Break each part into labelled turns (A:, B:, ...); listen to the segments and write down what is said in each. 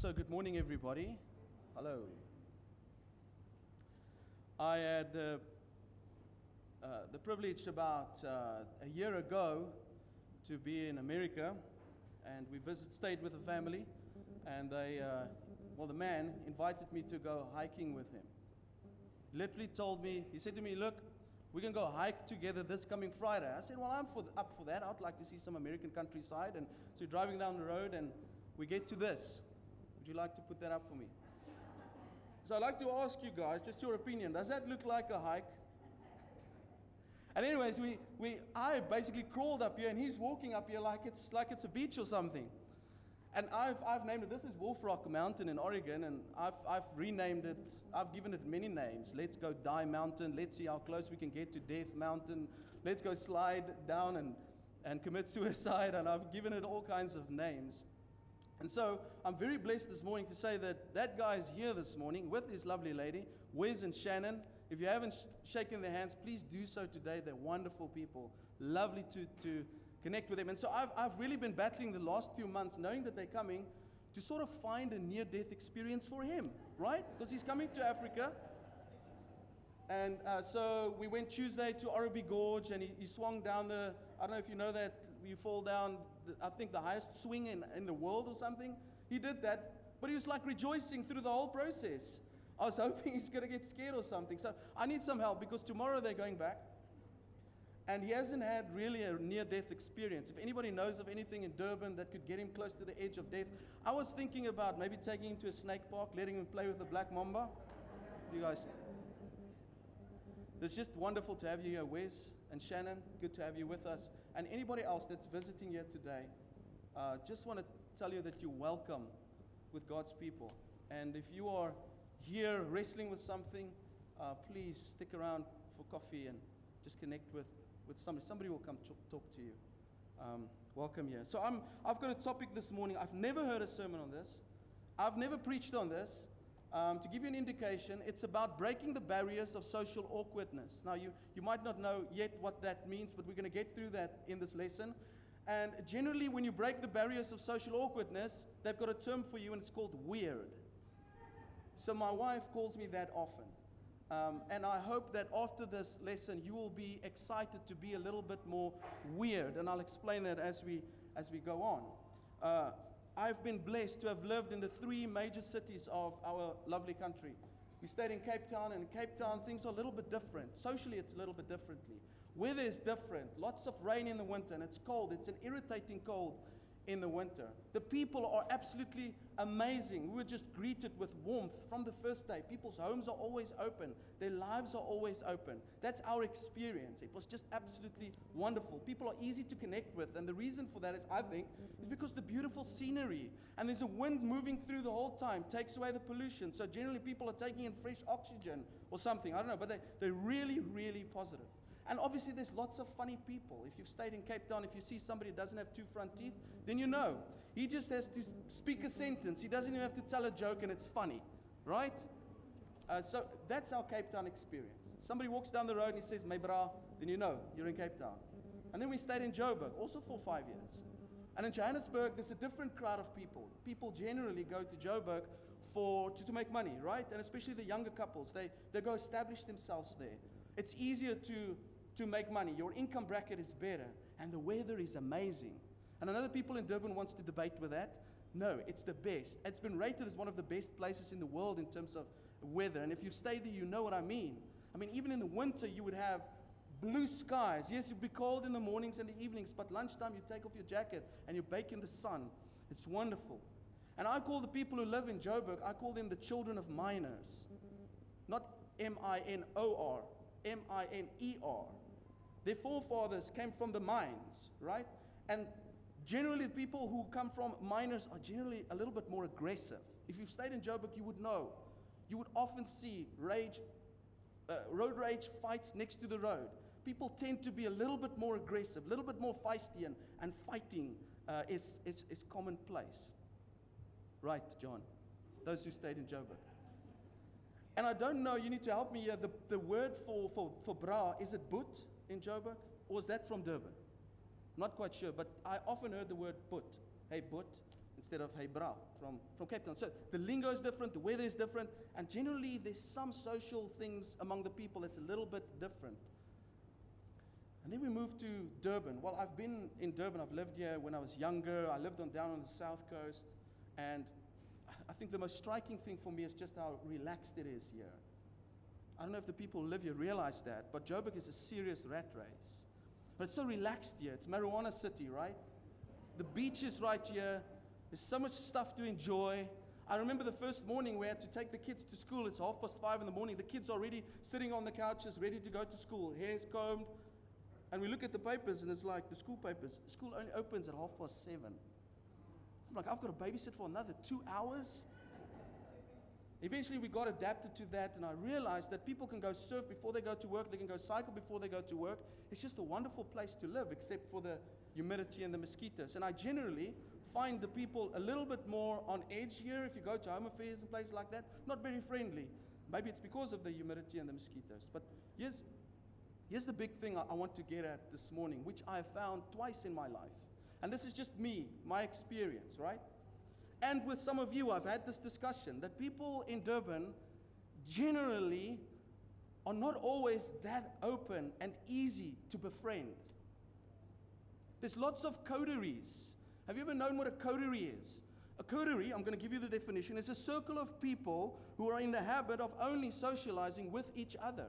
A: So good morning, everybody. Hello. I had the privilege about a year ago to be in America, and we stayed with a family, and the man invited me to go hiking with him. Literally told me, he said to me, "Look, we can go hike together this coming Friday." I said, "Well, I'm up for that. I'd like to see some American countryside." And so driving down the road, and we get to this. Would you like to put that up for me? So I'd like to ask you guys, just your opinion. Does that look like a hike? And anyways, I basically crawled up here, and he's walking up here like it's a beach or something. And I've named it. This is Wolf Rock Mountain in Oregon, and I've renamed it. I've given it many names. Let's go Die Mountain. Let's see how close we can get to Death Mountain. Let's go slide down and commit suicide. And I've given it all kinds of names. And so I'm very blessed this morning to say that guy is here this morning with his lovely lady, Wes and Shannon. If you haven't shaken their hands, please do so today. They're wonderful people. Lovely to connect with them. And so I've really been battling the last few months, knowing that they're coming, to sort of find a near-death experience for him, right? Because he's coming to Africa. And so we went Tuesday to Orobi Gorge, and he swung down I don't know if you know that, you fall down, I think the highest swing in the world or something. He did that, but he was like rejoicing through the whole process. I was hoping he's going to get scared or something. So I need some help, because tomorrow they're going back. And he hasn't had really a near-death experience. If anybody knows of anything in Durban that could get him close to the edge of death, I was thinking about maybe taking him to a snake park, letting him play with the black mamba. You guys... It's just wonderful to have you here, Wes and Shannon. Good to have you with us. And anybody else that's visiting here today, just want to tell you that you're welcome with God's people. And if you are here wrestling with something, please stick around for coffee and just connect with somebody. Somebody will come talk to you. Welcome here. So I've got a topic this morning. I've never heard a sermon on this. I've never preached on this. To give you an indication, it's about breaking the barriers of social awkwardness. Now, you might not know yet what that means, but we're going to get through that in this lesson. And generally, when you break the barriers of social awkwardness, they've got a term for you, and it's called weird. So my wife calls me that often. And I hope that after this lesson, you will be excited to be a little bit more weird. And I'll explain that as we go on. I've been blessed to have lived in the three major cities of our lovely country. We stayed in Cape Town, and in Cape Town, things are a little bit different. Socially, it's a little bit differently. Weather is different. Lots of rain in the winter, and it's cold. It's an irritating cold in the winter. The people are absolutely amazing. We were just greeted with warmth from the first day. People's homes are always open. Their lives are always open. That's our experience. It was just absolutely wonderful. People are easy to connect with, and the reason for that is, I think, is because the beautiful scenery, and there's a wind moving through the whole time, takes away the pollution. So generally people are taking in fresh oxygen or something. I don't know, but they're really, really positive. And obviously there's lots of funny people. If you've stayed in Cape Town, if you see somebody who doesn't have two front teeth, then you know. He just has to speak a sentence. He doesn't even have to tell a joke, and it's funny, right? So that's our Cape Town experience. Somebody walks down the road and he says, "May bra," then you know you're in Cape Town. And then we stayed in Joburg, also for 5 years. And in Johannesburg, there's a different crowd of people. People generally go to Joburg to make money, right? And especially the younger couples, they go establish themselves there. It's easier to make money. Your income bracket is better, and the weather is amazing. And I know that people in Durban wants to debate with that. No, it's the best. It's been rated as one of the best places in the world in terms of weather. And if you stay there, you know what I mean. I mean, even in the winter, you would have blue skies. Yes, it would be cold in the mornings and the evenings, but lunchtime, you take off your jacket and you bake in the sun. It's wonderful. And I call the people who live in Joburg, I call them the children of miners. Not M-I-N-O-R, M-I-N-E-R. Their forefathers came from the mines, right? And generally, people who come from miners are generally a little bit more aggressive. If you've stayed in Joburg, you would know. You would often see road rage fights next to the road. People tend to be a little bit more aggressive, a little bit more feisty, and fighting is commonplace. Right, John? Those who stayed in Joburg. And I don't know, you need to help me here. The word for bra, is it boot in Joburg? Or is that from Durban? Not quite sure, but I often heard the word boot. Hey, boot. instead of hey bra from Cape Town. So the lingo is different, the weather is different, and generally there's some social things among the people that's a little bit different. And then we moved to Durban. Well, I've been in Durban. I've lived here when I was younger. I lived down on the south coast. And I think the most striking thing for me is just how relaxed it is here. I don't know if the people who live here realize that, but Joburg is a serious rat race. But it's so relaxed here. It's marijuana city, right? The beach is right here. There's so much stuff to enjoy. I remember the first morning we had to take the kids to school. It's 5:30 in the morning. The kids are already sitting on the couches, ready to go to school. Hair's combed. And we look at the papers, and it's like the school papers. School only opens at 7:30. I'm like, I've got to babysit for another 2 hours? Eventually, we got adapted to that, and I realized that people can go surf before they go to work. They can go cycle before they go to work. It's just a wonderful place to live, except for the humidity and the mosquitoes. And I generally find the people a little bit more on edge here. If you go to home affairs and places like that, not very friendly. Maybe it's because of the humidity and the mosquitoes. But here's the big thing I want to get at this morning, which I have found twice in my life. And this is just me, my experience, right? And with some of you, I've had this discussion that people in Durban generally are not always that open and easy to befriend. There's lots of coteries. Have you ever known what a coterie is? A coterie, I'm going to give you the definition, is a circle of people who are in the habit of only socializing with each other.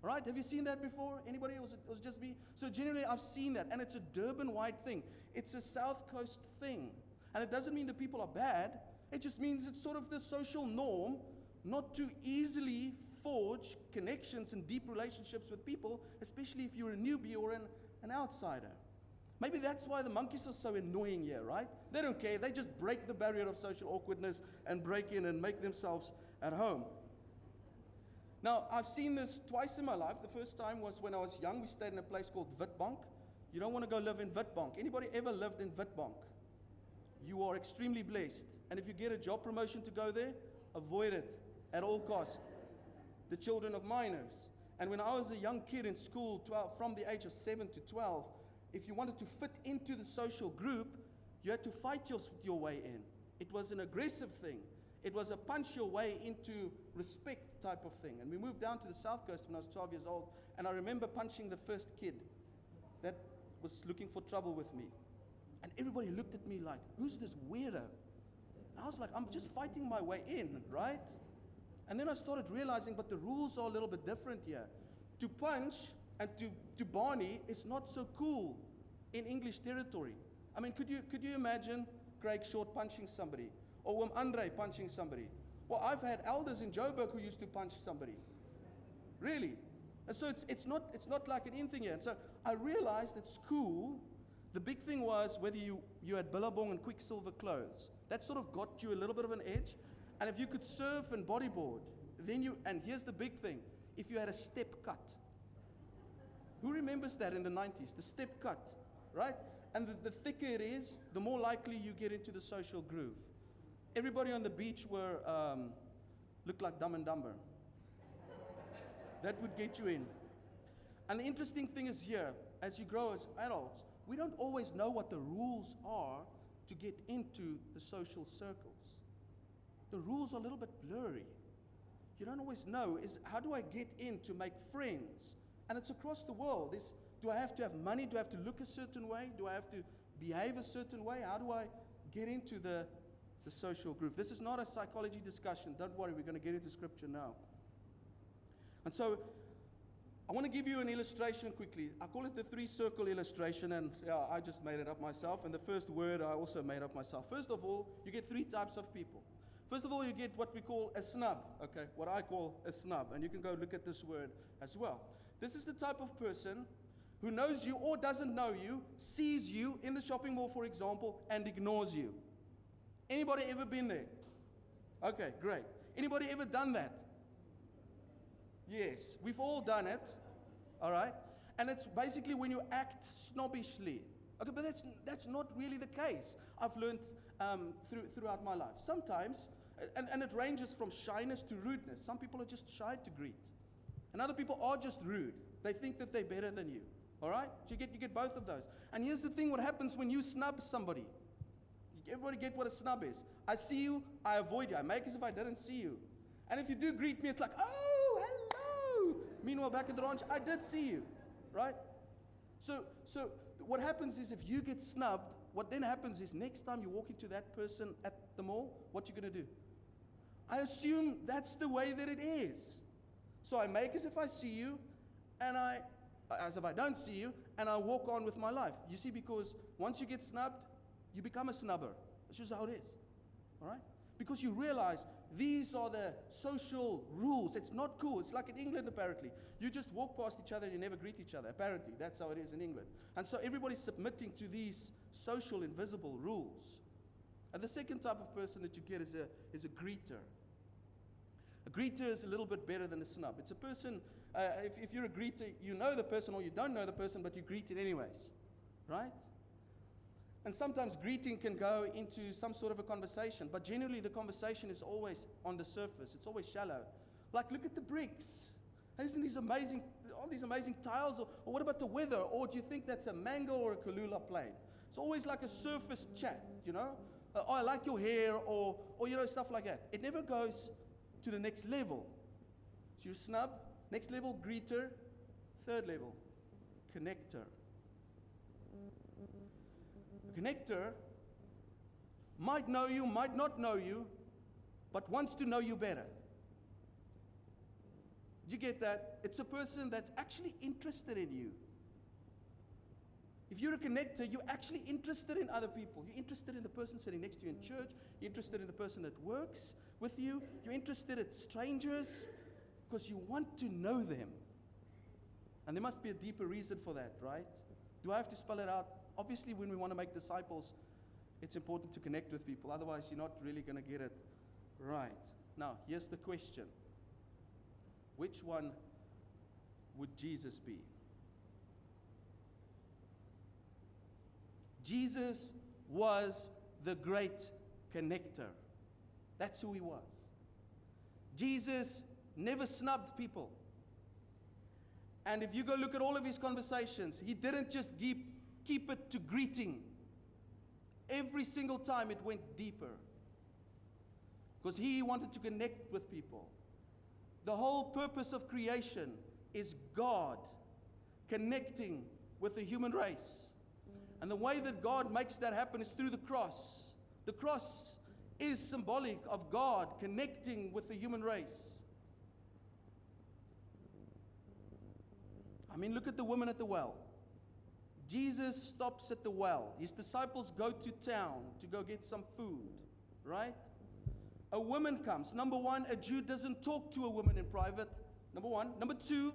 A: Right? Have you seen that before? Anybody? Was it just me? So generally I've seen that, and it's a Durban-wide thing. It's a South Coast thing. And it doesn't mean the people are bad. It just means it's sort of the social norm not to easily forge connections and deep relationships with people, especially if you're a newbie or an outsider. Maybe that's why the monkeys are so annoying here, right? They don't care. They just break the barrier of social awkwardness and break in and make themselves at home. Now, I've seen this twice in my life. The first time was when I was young. We stayed in a place called Witbank. You don't want to go live in Witbank. Anybody ever lived in Witbank? You are extremely blessed. And if you get a job promotion to go there, avoid it at all costs. The children of minors. And when I was a young kid in school, from the age of 7 to 12, if you wanted to fit into the social group, you had to fight your way in. It was an aggressive thing. It was a punch your way into respect type of thing. And we moved down to the South Coast when I was 12 years old, and I remember punching the first kid that was looking for trouble with me. And everybody looked at me like, who's this weirdo? And I was like, I'm just fighting my way in, right? And then I started realizing, but the rules are a little bit different here. To punch and to Barney is not so cool in English territory. I mean, could you imagine Craig Short punching somebody? Or Wim Andre punching somebody? Well, I've had elders in Joburg who used to punch somebody. Really. And so it's not like an in thing here. And so I realized at school, the big thing was whether you had Billabong and Quicksilver clothes. That sort of got you a little bit of an edge. And if you could surf and bodyboard, and here's the big thing, if you had a step cut. Who remembers that in the 90s? The step cut, right? And the thicker it is, the more likely you get into the social groove. Everybody on the beach looked like Dumb and Dumber. That would get you in. And the interesting thing is here, as you grow as adults, we don't always know what the rules are to get into the social circles. The rules are a little bit blurry. You don't always know, how do I get in to make friends? And it's across the world. Do I have to have money? Do I have to look a certain way? Do I have to behave a certain way? How do I get into the social group? This is not a psychology discussion. Don't worry, we're going to get into scripture now. And so, I want to give you an illustration quickly. I call it the 3-circle illustration, and I just made it up myself. And the first word I also made up myself. First of all, you get 3 types of people. First of all, you get what we call a snub, okay? What I call a snub. And you can go look at this word as well. This is the type of person who knows you or doesn't know you, sees you in the shopping mall, for example, and ignores you. Anybody ever been there? Okay, great. Anybody ever done that? Yes, we've all done it, all right? And it's basically when you act snobbishly. Okay, but that's not really the case. I've learned throughout my life. Sometimes, and it ranges from shyness to rudeness. Some people are just shy to greet. And other people are just rude. They think that they're better than you, all right? So you get both of those. And here's the thing, what happens when you snub somebody? Everybody get what a snub is. I see you, I avoid you. I make as if I didn't see you. And if you do greet me, it's like, oh, hello. Meanwhile, back at the ranch, I did see you, right? So what happens is if you get snubbed, what then happens is next time you walk into that person at the mall, what you going to do? I assume that's the way that it is. So I make as if I see you, and as if I don't see you, and I walk on with my life. You see, because once you get snubbed, you become a snubber. That's just how it is, all right? Because you realize these are the social rules. It's not cool. It's like in England, apparently. You just walk past each other and you never greet each other. Apparently, that's how it is in England. And so everybody's submitting to these social, invisible rules. And the second type of person that you get is a greeter. A greeter is a little bit better than a snub. It's a person, if you're a greeter, you know the person or you don't know the person, but you greet it anyways, right? And sometimes greeting can go into some sort of a conversation, but generally the conversation is always on the surface. It's always shallow. Like, look at the bricks. Isn't these amazing, all these amazing tiles? Or what about the weather? Or do you think that's a Mango or a Kalula plane? It's always like a surface chat, you know? Oh, I like your hair, or you know, stuff like that. It never goes to the next level. So you snub, next level, greeter, third level, connector. A connector might know you, might not know you, but wants to know you better. You get that? It's a person that's actually interested in you. If you're a connector, you're actually interested in other people. You're interested in the person sitting next to you in church. You're interested in the person that works with you. You're interested in strangers because you want to know them. And there must be a deeper reason for that, right? Do I have to spell it out? Obviously, when we want to make disciples, it's important to connect with people. Otherwise, you're not really going to get it right. Now, here's the question. Which one would Jesus be? Jesus was the great connector. That's who he was. Jesus never snubbed people. And if you go look at all of his conversations, he didn't just keep it to greeting. Every single time it went deeper. Because he wanted to connect with people. The whole purpose of creation is God connecting with the human race. And the way that God makes that happen is through the cross. The cross is symbolic of God connecting with the human race. I mean, look at the woman at the well. Jesus stops at the well. His disciples go to town to go get some food, right? A woman comes. Number one, a Jew doesn't talk to a woman in private. Number one. Number two,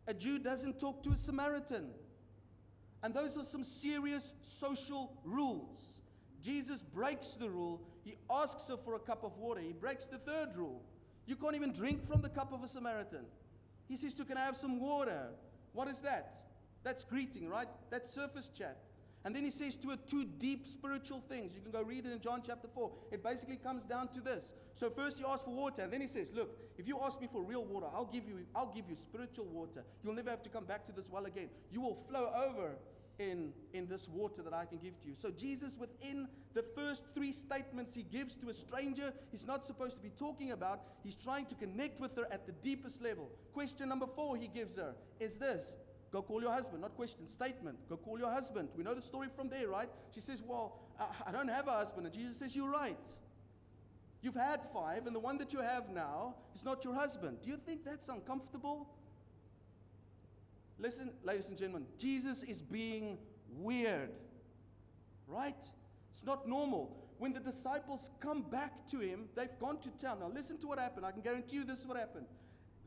A: a Jew doesn't talk to a Samaritan. And those are some serious social rules. Jesus breaks the rule. He asks her for a cup of water. He breaks the third rule. You can't even drink from the cup of a Samaritan. He says to, can I have some water? What is that? That's greeting, right? That's surface chat. And then he says to her two deep spiritual things. You can go read it in John chapter 4. It basically comes down to this. So first he asks for water, and then he says, look, if you ask me for real water, I'll give you spiritual water. You'll never have to come back to this well again. You will flow over in this water that I can give to you. So Jesus, within the first three statements he gives to a stranger he's not supposed to be talking about, he's trying to connect with her at the deepest level. Question number 4 he gives her is this. Go call your husband. Not question, statement. Go call your husband. We know the story from there, right? She says, well, I don't have a husband. And Jesus says, you're right. You've had 5, and the one that you have now is not your husband. Do you think that's uncomfortable? Listen, ladies and gentlemen, Jesus is being weird, right? It's not normal. When the disciples come back to him, they've gone to town. Now listen to what happened. I can guarantee you this is what happened.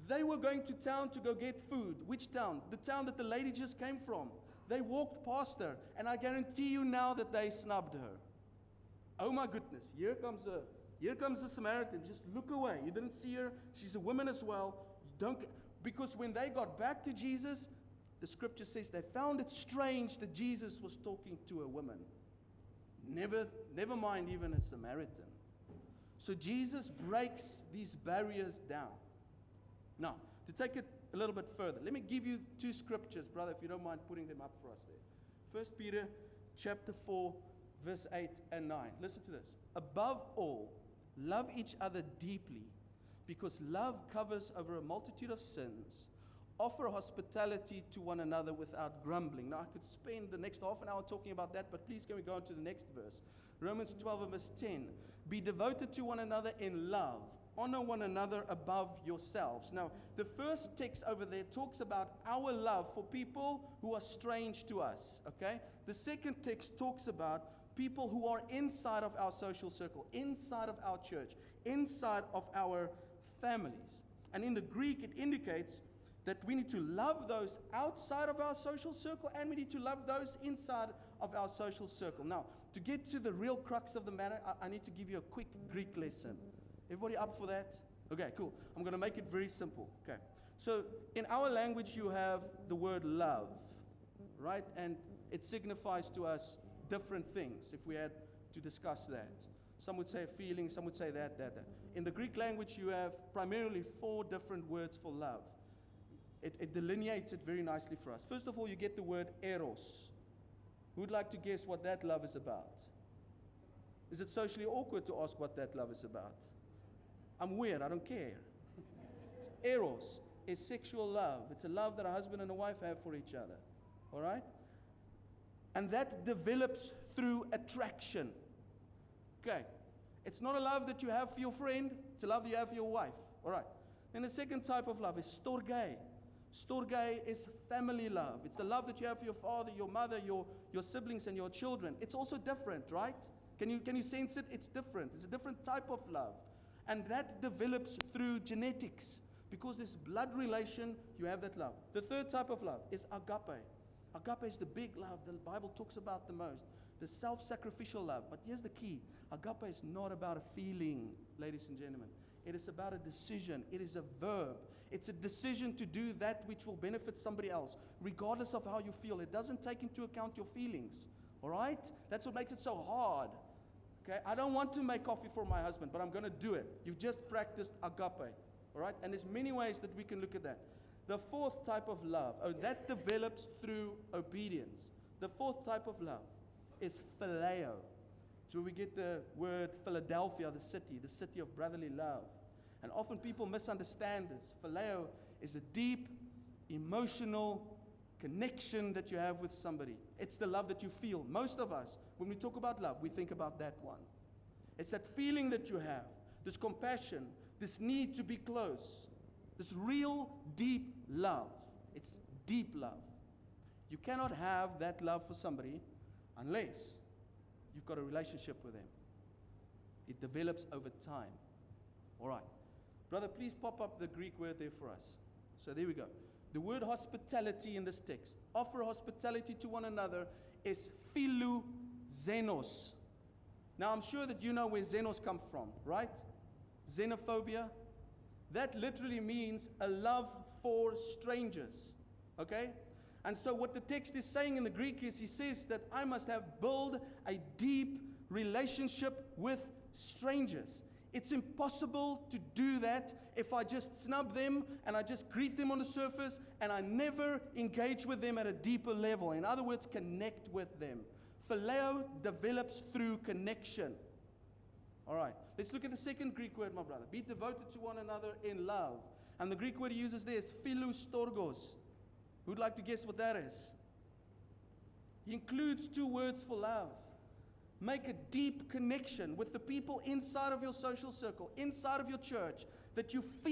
A: They were going to town to go get food. Which town? The town that the lady just came from. They walked past her, and I guarantee you now that they snubbed her. Oh my goodness, here comes a Samaritan. Just look away. You didn't see her. She's a woman as well. Because when they got back to Jesus, the scripture says they found it strange that Jesus was talking to a woman. Never mind even a Samaritan. So Jesus breaks these barriers down. Now, to take it a little bit further, let me give you 2 scriptures, brother, if you don't mind putting them up for us there. 1 Peter chapter 4, verse 8 and 9. Listen to this. Above all, love each other deeply, because love covers over a multitude of sins. Offer hospitality to one another without grumbling. Now, I could spend the next half an hour talking about that, but please can we go on to the next verse? Romans 12 and verse 10. Be devoted to one another in love. Honor one another above yourselves. Now, the first text over there talks about our love for people who are strange to us, okay? The second text talks about people who are inside of our social circle, inside of our church, inside of our families. And in the Greek, it indicates that we need to love those outside of our social circle, and we need to love those inside of our social circle. Now, to get to the real crux of the matter, I need to give you a quick Greek lesson. Everybody up for that? Okay, cool. I'm going to make it very simple. Okay. So, in our language, you have the word love, right? And it signifies to us different things, if we had to discuss that. Some would say a feeling, some would say that. In the Greek language, you have primarily 4 different words for love. It delineates it very nicely for us. First of all, you get the word eros. Who would like to guess what that love is about? Is it socially awkward to ask what that love is about? I'm weird, I don't care. Eros is sexual love. It's a love that a husband and a wife have for each other. All right? And that develops through attraction. Okay. It's not a love that you have for your friend. It's a love you have for your wife. All right. Then the second type of love is storge. Storge is family love. It's the love that you have for your father, your mother, your siblings, and your children. It's also different, right? Can you sense it? It's different. It's a different type of love. And that develops through genetics. Because this blood relation, you have that love. The third type of love is agape. Agape is the big love the Bible talks about the most. The self-sacrificial love. But here's the key. Agape is not about a feeling, ladies and gentlemen. It is about a decision. It is a verb. It's a decision to do that which will benefit somebody else, regardless of how you feel. It doesn't take into account your feelings. All right? That's what makes it so hard. Okay? I don't want to make coffee for my husband, but I'm going to do it. You've just practiced agape. All right? And there's many ways that we can look at that. The fourth type of love, that develops through obedience. The fourth type of love is phileo. So we get the word Philadelphia, the city of brotherly love. And often people misunderstand this. Phileo is a deep, emotional connection that you have with somebody. It's the love that you feel. Most of us, when we talk about love, we think about that one. It's that feeling that you have, this compassion, this need to be close, this real deep love. It's deep love. You cannot have that love for somebody unless you've got a relationship with them. It develops over time. All right. Brother, please pop up the Greek word there for us. So there we go. The word hospitality in this text, offer hospitality to one another, is philoxenos. Now, I'm sure that you know where xenos comes from, right? Xenophobia. That literally means a love for strangers. Okay? And so what the text is saying in the Greek is, he says that I must have built a deep relationship with strangers. It's impossible to do that if I just snub them and I just greet them on the surface and I never engage with them at a deeper level. In other words, connect with them. Phileo develops through connection. All right, let's look at the second Greek word, my brother. Be devoted to one another in love. And the Greek word he uses there is philoustorgos. Who'd like to guess what that is? He includes 2 words for love. Make a deep connection with the people inside of your social circle, inside of your church, that you feel